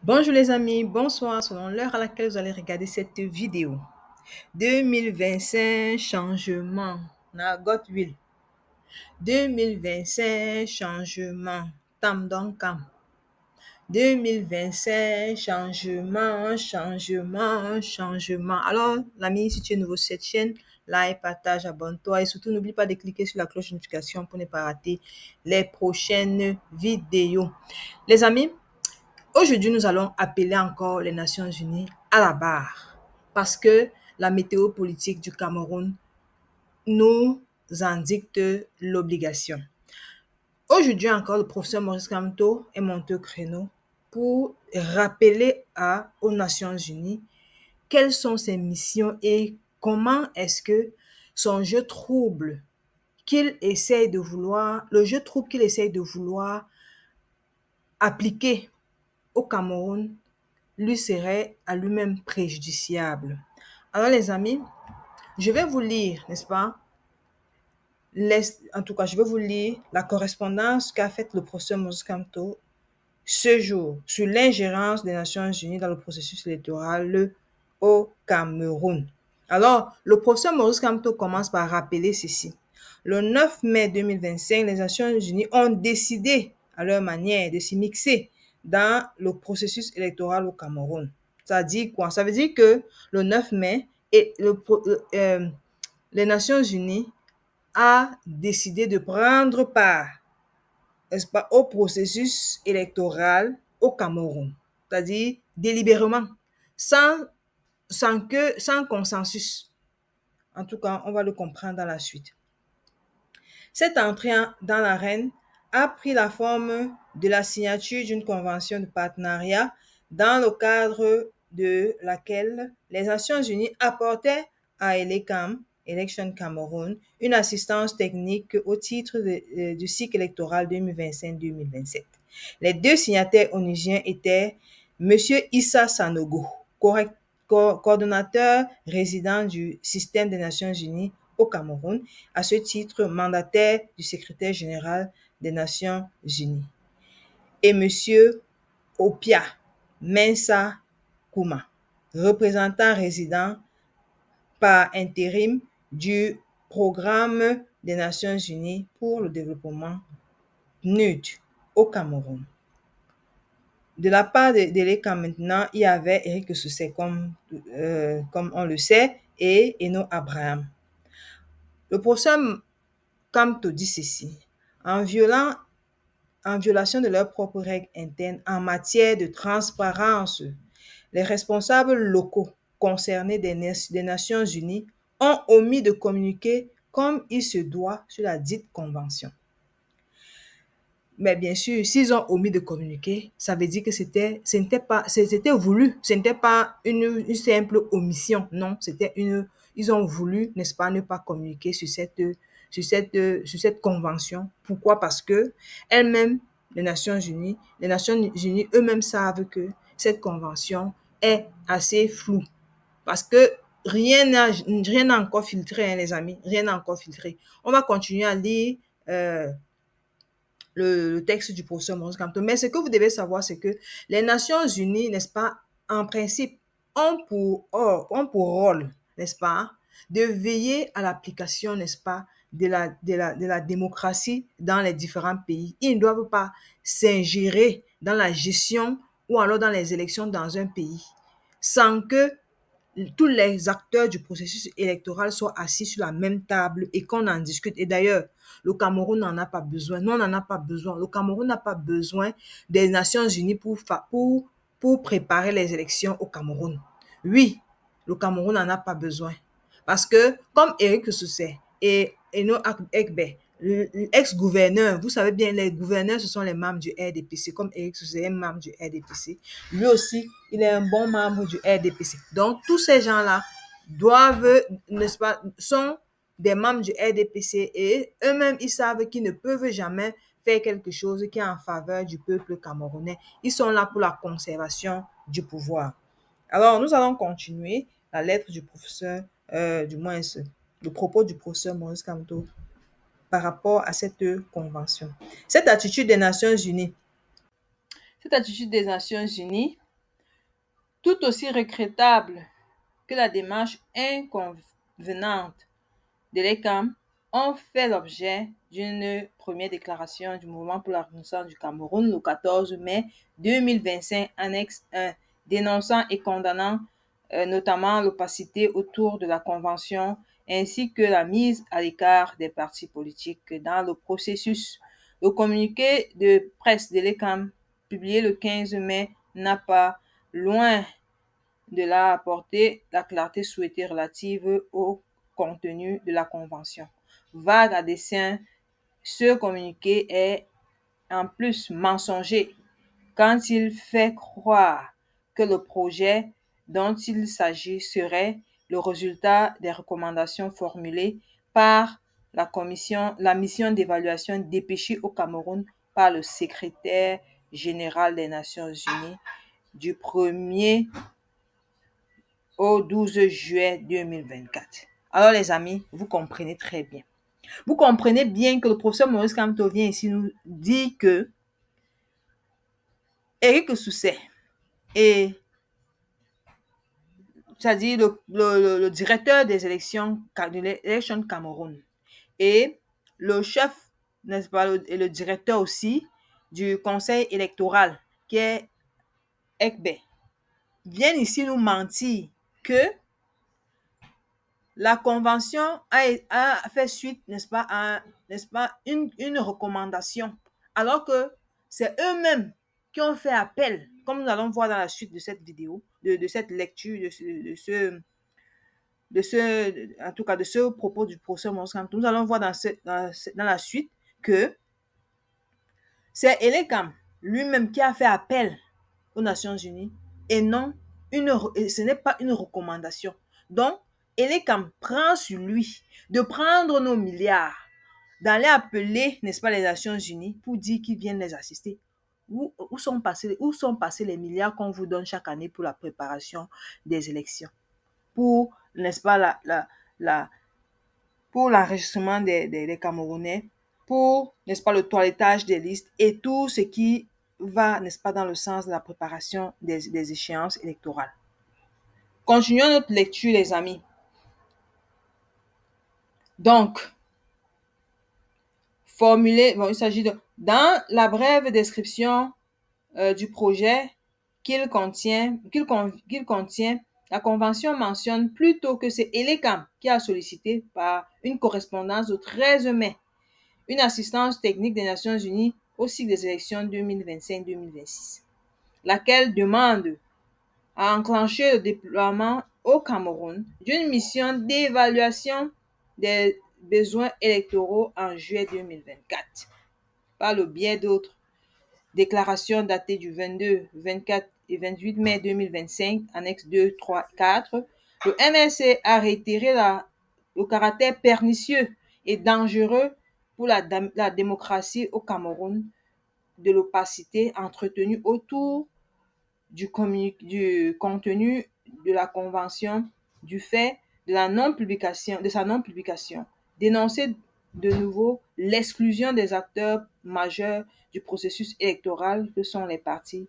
Bonjour les amis, bonsoir, selon l'heure à laquelle vous allez regarder cette vidéo. 2025, changement. Na got will. 2025, changement. Tam don kam. 2025, changement. Alors, l'ami, si tu es nouveau sur cette chaîne, like, partage, abonne-toi et surtout n'oublie pas de cliquer sur la cloche de notification pour ne pas rater les prochaines vidéos. Les amis, aujourd'hui, nous allons appeler encore les Nations Unies à la barre parce que la météo politique du Cameroun nous en dicte l'obligation. Aujourd'hui encore, le professeur Maurice Kamto est monté au créneau pour rappeler aux Nations Unies quelles sont ses missions et comment est-ce que son jeu trouble le jeu trouble qu'il essaye de vouloir appliquer au Cameroun lui serait à lui-même préjudiciable. Alors les amis, je vais vous lire, n'est-ce pas? En tout cas, je vais vous lire la correspondance qu'a faite le professeur Moses Kamto ce jour sur l'ingérence des Nations Unies dans le processus électoral au Cameroun. Alors, le professeur Maurice Kamto commence par rappeler ceci. Le 9 mai 2025, les Nations Unies ont décidé à leur manière de s'immiscer dans le processus électoral au Cameroun. Ça dit quoi? Ça veut dire que le 9 mai, les Nations Unies a décidé de prendre part, n'est-ce pas, au processus électoral au Cameroun. C'est-à-dire délibérément, sans consensus. En tout cas, on va le comprendre dans la suite. Cette entrée dans l'arène a pris la forme de la signature d'une convention de partenariat dans le cadre de laquelle les Nations Unies apportaient à ELECAM, Election Cameroun, une assistance technique au titre du cycle électoral 2025-2027. Les deux signataires onusiens étaient M. Issa Sanogo, coordonnateur résident du système des Nations Unies au Cameroun, à ce titre mandataire du secrétaire général des Nations Unies, et M. Opia Mensa Kouma, représentant résident par intérim du Programme des Nations Unies pour le développement PNUD au Cameroun. De la part de l'ECAM maintenant, il y avait Eric Soussé, comme on le sait, et Eno Abraham. Le professeur Kamto dit ceci: en violation de leurs propres règles internes en matière de transparence, les responsables locaux concernés des Nations Unies ont omis de communiquer comme il se doit sur la dite convention. Mais bien sûr, s'ils ont omis de communiquer, ça veut dire que c'était voulu. Ce n'était pas une simple omission. Non, ils ont voulu, n'est-ce pas, ne pas communiquer sur cette convention. Pourquoi? Parce que elles-mêmes, les Nations Unies eux-mêmes savent que cette convention est assez floue. Parce que rien n'a encore filtré, hein, les amis. Rien n'a encore filtré. On va continuer à lire le texte du professeur Maurice Kamto. Mais ce que vous devez savoir, c'est que les Nations Unies, n'est-ce pas, en principe, ont pour rôle, n'est-ce pas, de veiller à l'application, n'est-ce pas, de la démocratie dans les différents pays. Ils ne doivent pas s'ingérer dans la gestion ou alors dans les élections dans un pays sans que tous les acteurs du processus électoral soient assis sur la même table et qu'on en discute. Et d'ailleurs, le Cameroun n'en a pas besoin. Nous, on n'en a pas besoin. Le Cameroun n'a pas besoin des Nations Unies pour préparer les élections au Cameroun. Oui, le Cameroun n'en a pas besoin. Parce que, comme Eric Soussé et Eno Ekbe, l'ex-gouverneur, vous savez bien, les gouverneurs, ce sont les membres du RDPC, comme Eric Soussé est membre du RDPC. Lui aussi, il est un bon membre du RDPC. Donc, tous ces gens-là n'est-ce pas, sont des membres du RDPC et eux-mêmes, ils savent qu'ils ne peuvent jamais faire quelque chose qui est en faveur du peuple camerounais. Ils sont là pour la conservation du pouvoir. Alors, nous allons continuer la lettre du professeur, le propos du professeur Maurice Kamto par rapport à cette convention. Cette attitude des Nations Unies Tout aussi regrettable que la démarche inconvenante de l'ECAM ont fait l'objet d'une première déclaration du Mouvement pour la Renaissance du Cameroun le 14 mai 2025, annexe 1, dénonçant et condamnant notamment l'opacité autour de la Convention ainsi que la mise à l'écart des partis politiques dans le processus. Le communiqué de presse de l'ECAM, publié le 15 mai, n'a pas, loin de là, apporté la clarté souhaitée relative au contenu de la Convention. Vague à dessein, ce communiqué est en plus mensonger quand il fait croire que le projet dont il s'agit serait le résultat des recommandations formulées par la mission d'évaluation dépêchée au Cameroun par le secrétaire général des Nations Unies du 1er au 12 juillet 2024. Alors les amis, vous comprenez très bien. Vous comprenez bien que le professeur Maurice Kamto vient ici nous dire que Éric Sousset et c'est-à-dire le directeur des élections de l'élection de Cameroun et le chef, n'est-ce pas, et le directeur aussi du conseil électoral qui est Ekbe, viennent ici nous mentir que la convention a fait suite, n'est-ce pas, à une recommandation, alors que c'est eux-mêmes qui ont fait appel, comme nous allons voir dans la suite de cette vidéo, de cette lecture, en tout cas de ce propos du professeur Maurice Kamto. Nous allons voir dans la suite que c'est Elekam lui-même qui a fait appel aux Nations Unies et non ce n'est pas une recommandation. Donc, Elekam prend sur lui de prendre nos milliards, d'aller appeler, n'est-ce pas, les Nations Unies pour dire qu'ils viennent les assister. Où sont passés les milliards qu'on vous donne chaque année pour la préparation des élections, pour, n'est-ce pas, pour l'enregistrement des Camerounais, pour, n'est-ce pas, le toilettage des listes et tout ce qui va, n'est-ce pas, dans le sens de la préparation des échéances électorales. Continuons notre lecture, les amis. Donc, il s'agit de, dans la brève description du projet qu'il contient, la Convention mentionne plutôt que c'est Elekam qui a sollicité par une correspondance du 13 mai une assistance technique des Nations Unies au cycle des élections 2025-2026, laquelle demande à enclencher le déploiement au Cameroun d'une mission d'évaluation des besoins électoraux en juillet 2024 par le biais d'autres déclarations datées du 22, 24 et 28 mai 2025, annexe 2, 3, 4. Le MLC a réitéré le caractère pernicieux et dangereux pour la démocratie au Cameroun de l'opacité entretenue autour du contenu de la Convention du fait de sa non-publication, dénoncer de nouveau l'exclusion des acteurs majeurs du processus électoral que sont les partis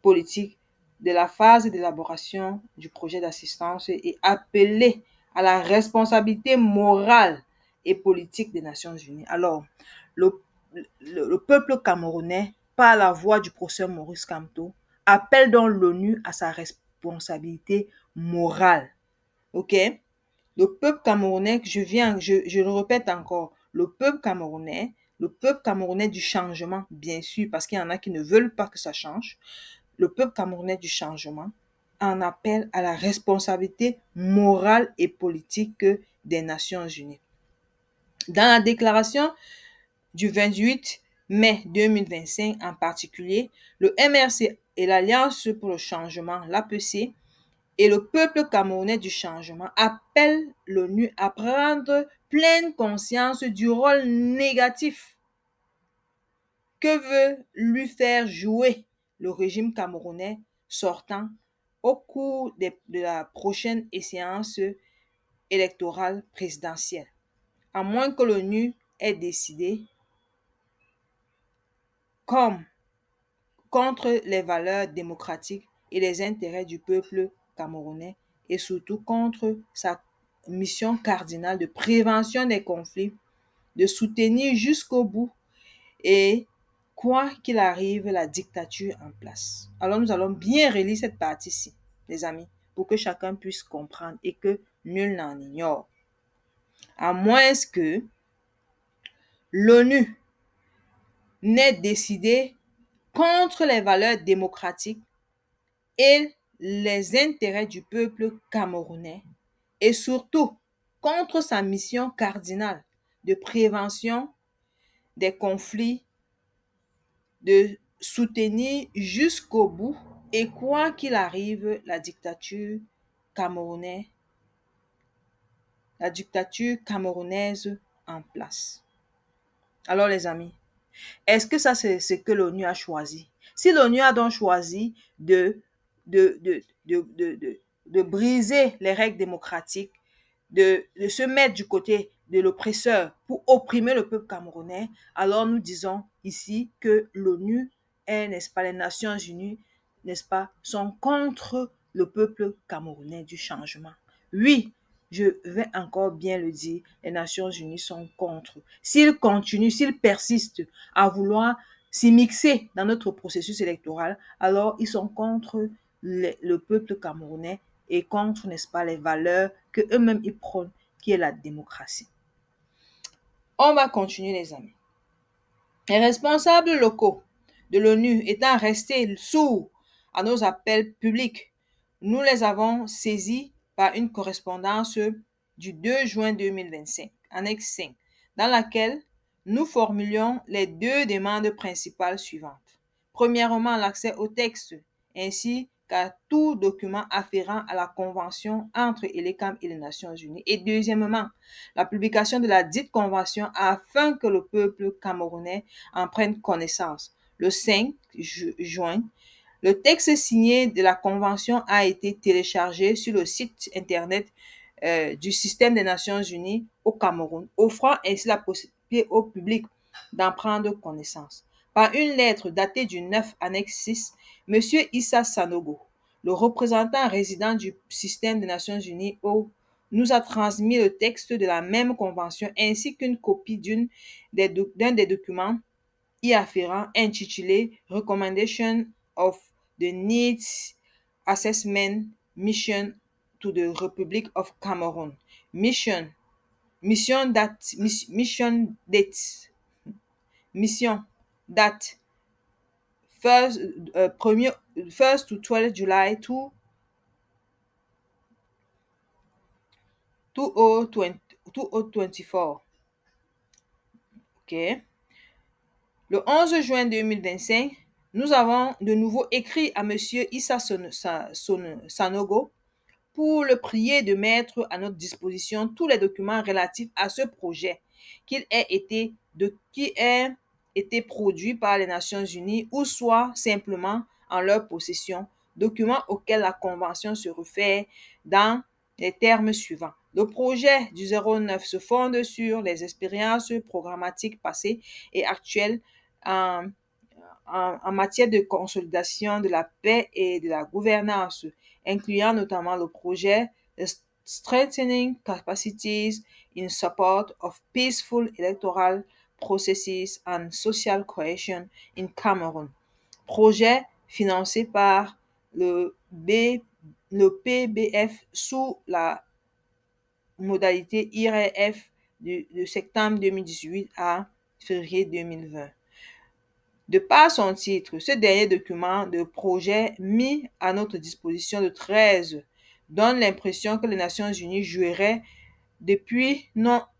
politiques de la phase d'élaboration du projet d'assistance et appeler à la responsabilité morale et politique des Nations Unies. Alors, le peuple camerounais, par la voix du professeur Maurice Kamto, appelle donc l'ONU à sa responsabilité morale. OK? Le peuple camerounais, je le répète encore, le peuple camerounais du changement, bien sûr, parce qu'il y en a qui ne veulent pas que ça change, le peuple camerounais du changement en appelle à la responsabilité morale et politique des Nations Unies. Dans la déclaration du 28 mai 2025 en particulier, le MRC et l'Alliance pour le changement, l'APC, et le peuple camerounais du changement appellent l'ONU à prendre pleine conscience du rôle négatif que veut lui faire jouer le régime camerounais sortant au cours de la prochaine échéance électorale présidentielle, à moins que l'ONU ait décidé comme contre les valeurs démocratiques et les intérêts du peuple camerounais et surtout contre sa mission cardinale de prévention des conflits, de soutenir jusqu'au bout et quoi qu'il arrive la dictature en place. Alors nous allons bien relire cette partie-ci, les amis, pour que chacun puisse comprendre et que nul n'en ignore. À moins que l'ONU n'ait décidé contre les valeurs démocratiques et les intérêts du peuple camerounais et surtout contre sa mission cardinale de prévention des conflits, de soutenir jusqu'au bout et quoi qu'il arrive la dictature camerounaise en place. Alors les amis, est-ce que ça c'est ce que l'ONU a choisi? Si l'ONU a donc choisi de, de, de, de, de, de briser les règles démocratiques, de se mettre du côté de l'oppresseur pour opprimer le peuple camerounais, alors nous disons ici que l'ONU et, n'est-ce pas, les Nations Unies, n'est-ce pas, sont contre le peuple camerounais du changement. Oui, je vais encore bien le dire, les Nations Unies sont contre. S'ils continuent, s'ils persistent à vouloir s'immiscer dans notre processus électoral, alors ils sont contre le peuple camerounais et contre, n'est-ce pas, les valeurs que eux-mêmes ils prônent, qui est la démocratie. On va continuer, les amis. Les responsables locaux de l'ONU étant restés sourds à nos appels publics, nous les avons saisis par une correspondance du 2 juin 2025, annexe 5, dans laquelle nous formulions les deux demandes principales suivantes. Premièrement, l'accès au texte ainsi qu'à tout document afférent à la convention entre ELECAM et les Nations Unies. Et deuxièmement, la publication de la dite convention afin que le peuple camerounais en prenne connaissance. Le 5 juin, le texte signé de la convention a été téléchargé sur le site internet du système des Nations Unies au Cameroun, offrant ainsi la possibilité au public d'en prendre connaissance. Par une lettre datée du 9 annexe 6, M. Issa Sanogo, le représentant résident du système des Nations Unies nous a transmis le texte de la même convention ainsi qu'une copie d'un des documents y afférents intitulé Recommendation of the Needs Assessment Mission to the Republic of Cameroon. Mission date 1st to 12 July 2024. OK. Le 11 juin 2025, nous avons de nouveau écrit à M. Issa Sanogo pour le prier de mettre à notre disposition tous les documents relatifs à ce projet qui ait été produit par les Nations Unies ou soit simplement en leur possession, documents auxquels la Convention se réfère dans les termes suivants. Le projet du 09 se fonde sur les expériences programmatiques passées et actuelles en matière de consolidation de la paix et de la gouvernance, incluant notamment le projet Strengthening Capacities in Support of Peaceful Electoral Processes and Social Cohesion in Cameroon, projet financé par le PBF sous la modalité IRF de septembre 2018 à février 2020. De par son titre, ce dernier document de projet mis à notre disposition le 13 donne l'impression que les Nations Unies joueraient depuis nombre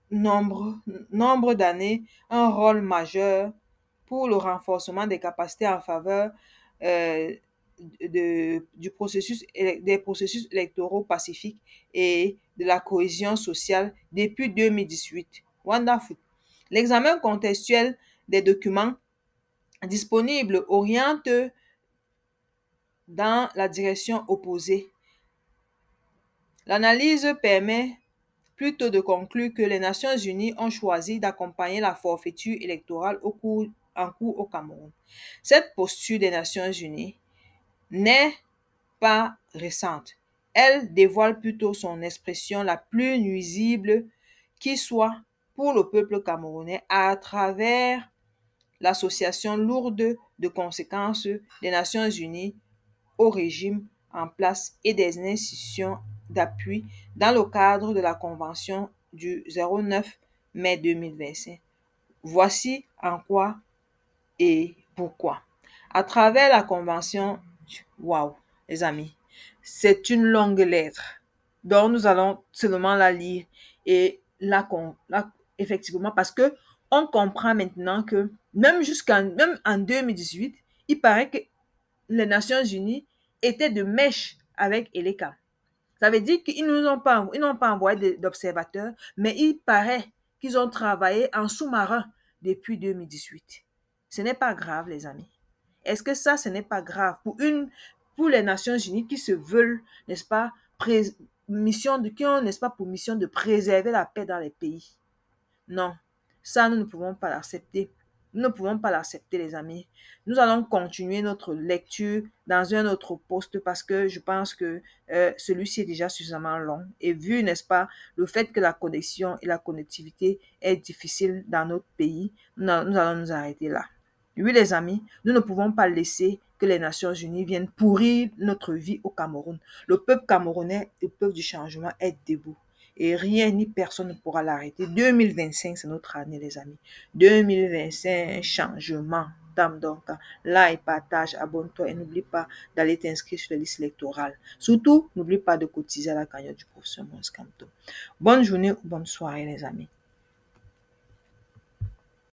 d'années un rôle majeur pour le renforcement des capacités en faveur des processus électoraux pacifiques et de la cohésion sociale depuis 2018. Wonderful. L'examen contextuel des documents disponibles oriente dans la direction opposée. L'analyse permet plutôt de conclure que les Nations Unies ont choisi d'accompagner la forfaiture électorale en cours au Cameroun. Cette posture des Nations Unies n'est pas récente. Elle dévoile plutôt son expression la plus nuisible qui soit pour le peuple camerounais à travers l'association lourde de conséquences des Nations unies au régime en place et des institutions d'appui dans le cadre de la Convention du 09 mai 2025. Voici en quoi et pourquoi. À travers la Convention, waouh, les amis, c'est une longue lettre dont nous allons seulement la lire et effectivement, parce que on comprend maintenant que même en 2018, il paraît que les Nations Unies étaient de mèche avec Eleka. Ça veut dire qu'ils n'ont pas envoyé d'observateurs, mais il paraît qu'ils ont travaillé en sous-marin depuis 2018. Ce n'est pas grave, les amis. Est-ce que ça, ce n'est pas grave pour les Nations Unies qui se veulent, n'est-ce pas, qui ont, n'est-ce pas, pour mission de préserver la paix dans les pays? Non, ça, nous ne pouvons pas l'accepter. Nous ne pouvons pas l'accepter, les amis. Nous allons continuer notre lecture dans un autre poste parce que je pense que celui-ci est déjà suffisamment long. Et vu, n'est-ce pas, le fait que la connexion et la connectivité est difficile dans notre pays, nous allons nous arrêter là. Oui, les amis, nous ne pouvons pas laisser que les Nations Unies viennent pourrir notre vie au Cameroun. Le peuple camerounais, le peuple du changement est debout. Et rien ni personne ne pourra l'arrêter. 2025, c'est notre année, les amis. 2025, changement. Dame donc, like, partage, abonne-toi et n'oublie pas d'aller t'inscrire sur la liste électorale. Surtout, n'oublie pas de cotiser à la cagnotte du professeur Mons Campton. Bonne journée ou bonne soirée, les amis.